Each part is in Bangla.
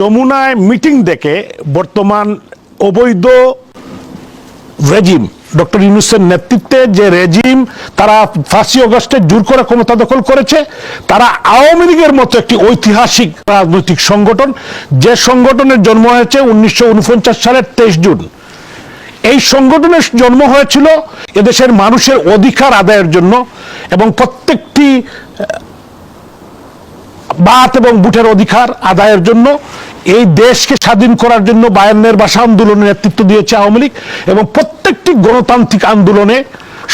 যমুনায় মিটিং দেখে বর্তমান অবৈধ রেজিম ডক্টর ইউনূসের নেতৃত্বে যে রেজিম তারা 5 আগস্টে জোর করে ক্ষমতা দখল করেছে, তারা আওয়ামী লীগের মতো একটি ঐতিহাসিক রাজনৈতিক সংগঠন, যে সংগঠনের জন্ম হয়েছে 1949 সালের 23 জুন। এই সংগঠনের জন্ম হয়েছিল এদেশের মানুষের অধিকার আদায়ের জন্য এবং প্রত্যেকটি বাত এবং বুটের অধিকার আদায়ের জন্য, এই দেশকে স্বাধীন করার জন্য 52 ভাষা আন্দোলনের নেতৃত্ব দিয়েছে আওয়ামী লীগ এবং প্রত্যেকটি গণতান্ত্রিক আন্দোলনে,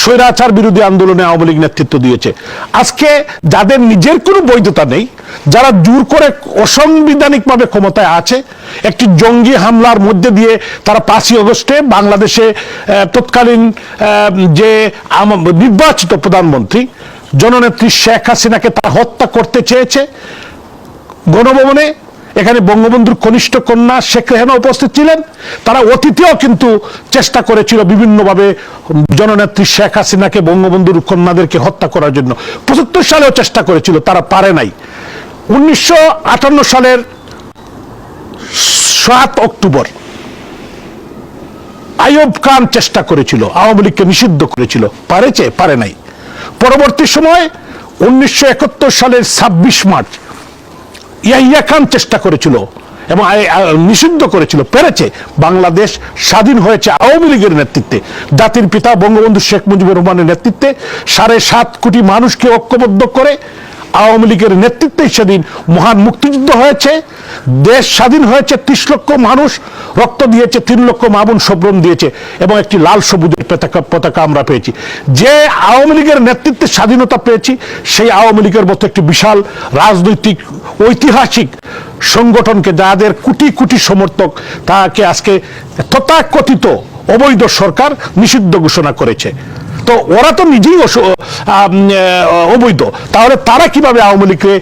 স্বৈরাচার বিরোধী আন্দোলনে আওয়ামী লীগ নেতৃত্ব দিয়েছে। আজকে যাদের নিজের কোনো বৈধতা নেই, যারা জোর করে অসাংবিধানিকভাবে ক্ষমতায় আছে, একটি জঙ্গি হামলার মধ্যে দিয়ে তারা 5 আগস্টে বাংলাদেশে তৎকালীন যে নির্বাচিত প্রধানমন্ত্রী জননেত্রী শেখ হাসিনাকে তারা হত্যা করতে চেয়েছে। গণভবনে এখানে বঙ্গবন্ধুর কনিষ্ঠ কন্যা শেখ রেহানা উপস্থিত ছিলেন। তারা অতীতেও কিন্তু চেষ্টা করেছিল বিভিন্নভাবে জননেত্রী শেখ হাসিনাকে, বঙ্গবন্ধুর কন্যাদেরকে হত্যা করার জন্য। 75 সালেও চেষ্টা করেছিল, তারা পারে নাই। 1958 সালের 7 অক্টোবর আইয়ুব খান চেষ্টা করেছিল, আওয়ামী লীগকে নিষিদ্ধ করেছিল, পারে নাই। পরবর্তী সময় 1971 সালের 26 মার্চ ইয়াহিয়া খান চেষ্টা করেছিল এবং নিষিদ্ধ করেছিল, পেরেছে। বাংলাদেশ স্বাধীন হয়েছে আওয়ামী লীগের নেতৃত্বে, জাতির পিতা বঙ্গবন্ধু শেখ মুজিবুর রহমানের নেতৃত্বে 7.5 কোটি মানুষকে ঐক্যবদ্ধ করে আওয়ামী লীগের নেতৃত্বে সেদিন মহান মুক্তিযুদ্ধ হয়েছে। দেশ স্বাধীন হয়েছে, 30 লক্ষ মানুষ রক্ত দিয়েছে, 3 লক্ষ মা বোন সবরণ দিয়েছে এবং একটি লাল সবুজের পতাকা আমরা পেয়েছি। যে আওয়ামী লীগের নেতৃত্বে স্বাধীনতা পেয়েছি, সেই আওয়ামী লীগের মতো একটি বিশাল রাজনৈতিক ঐতিহাসিক সংগঠনকে, যাদের কোটি কোটি সমর্থক, তাকে আজকে তথাকথিত অবৈধ সরকার নিষিদ্ধ ঘোষণা করেছে। তো ওরা তো নিজেই অবৈধ, তাহলে তারা কিভাবে আওয়ামী লীগকে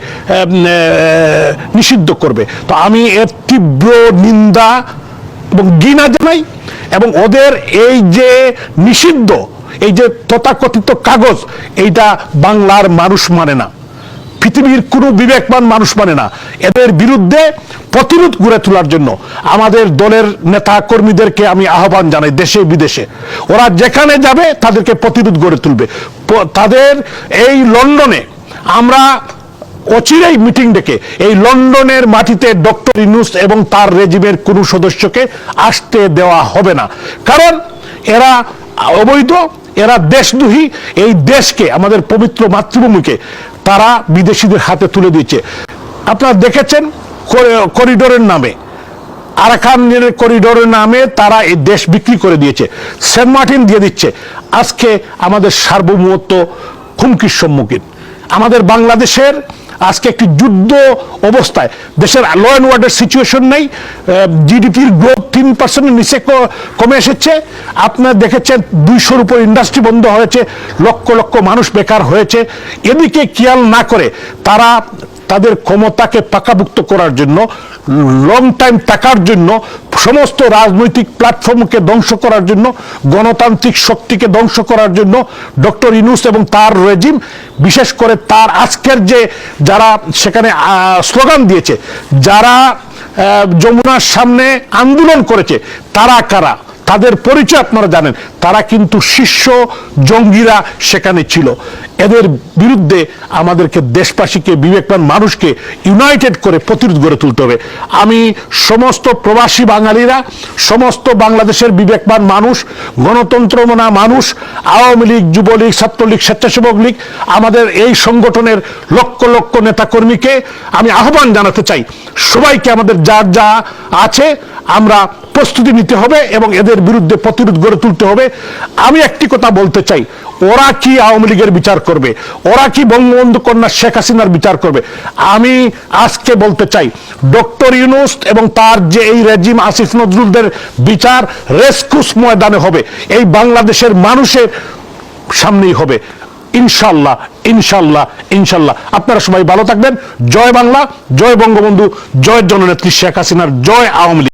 নিষিদ্ধ করবে? তো আমি এর তীব্র নিন্দা এবং ঘৃণা জানাই এবং ওদের এই যে নিষিদ্ধ, এই যে তথাকথিত কাগজ, এইটা বাংলার মানুষ মানে না, পৃথিবীর কোনো বিবেকবান মানুষ মানে না। এদের বিরুদ্ধে প্রতিরোধ গড়ে তোলার জন্য আমাদের দলের নেতা কর্মীদেরকে আমি আহ্বান জানাই, দেশে বিদেশে ওরা যেখানে যাবে তাদেরকে প্রতিরোধ গড়ে তুলবে। তাদের এই লন্ডনে আমরা অচিরেই মিটিং ডেকে এই লন্ডনের মাটিতে ডক্টর ইউনূস এবং তার রেজিমের কোনো সদস্যকে আসতে দেওয়া হবে না, কারণ এরা অবৈধ, এরা দেশদ্রোহী। এই দেশকে, আমাদের পবিত্র মাতৃভূমিকে তারা বিদেশিদের হাতে তুলে দিয়েছে। আপনারা দেখেছেন করিডোরের নামে, আরাকানের করিডোরের নামে তারা এই দেশ বিক্রি করে দিয়েছে, সেন্ট মার্টিন দিয়ে দিচ্ছে। আজকে আমাদের সার্বভৌমত্ব হুমকির সম্মুখীন। আমাদের বাংলাদেশের আজকে একটি যুদ্ধ অবস্থায়, দেশের ল অ্যান্ড অর্ডার সিচুয়েশন নেই, জিডিপির গ্রোথ 3% নিচে কমে এসেছে। আপনারা দেখেছেন 200-র উপর ইন্ডাস্ট্রি বন্ধ হয়েছে, লক্ষ লক্ষ মানুষ বেকার হয়েছে। এদিকে খেয়াল না করে তারা তাদের ক্ষমতাকে পাকাভুক্ত করার জন্য, লং টাইম থাকার জন্য, সমস্ত রাজনৈতিক প্ল্যাটফর্মকে ধ্বংস করার জন্য, গণতান্ত্রিক শক্তিকে ধ্বংস করার জন্য ডক্টর ইউনূস এবং তার রেজিম, বিশেষ করে তার আজকের যে যারা সেখানে স্লোগান দিয়েছে, যারা যমুনার সামনে আন্দোলন করেছে, তারা কারা, তাদের পরিচয় আপনারা জানেন। তারা কিন্তু শীর্ষ জঙ্গিরা সেখানে ছিল। এদের বিরুদ্ধে আমাদেরকে, দেশবাসীকে, বিবেকবান মানুষকে ইউনাইটেড করে প্রতিরোধ গড়ে তুলতে হবে। আমি সমস্ত প্রবাসী বাঙালিরা, সমস্ত বাংলাদেশের বিবেকবান মানুষ, গণতন্ত্রমনা মানুষ, আওয়ামী লীগ, যুবলীগ, ছাত্রলীগ, স্বেচ্ছাসেবক লীগ, আমাদের এই সংগঠনের লক্ষ লক্ষ নেতাকর্মীকে আমি আহ্বান জানাতে চাই, সবাইকে আমাদের যার যা আছে আমরা প্রস্তুতি নিতে হবে এবং এদের বিরুদ্ধে প্রতিরোধ গড়ে তুলতে হবে। আমি একটি কথা বলতে চাই, ওরা কি আওয়ামী লীগের বিচার করবে? ওরা কি বঙ্গবন্ধু কন্যা শেখ হাসিনার বিচার করবে? আমি আজকে বলতে চাই, ডক্টর ইউনূস এবং তার যে এই রেজিম, আসিফ নজরুলদের বিচার রেসকোর্স ময়দানে হবে, এই বাংলাদেশের মানুষের সামনেই হবে, ইনশাল্লাহ, ইনশাল্লাহ, ইনশাল্লাহ। আপনারা সবাই ভালো থাকবেন। জয় বাংলা, জয় বঙ্গবন্ধু, জয় জননেত্রী শেখ হাসিনার, জয় আওয়ামী লীগ।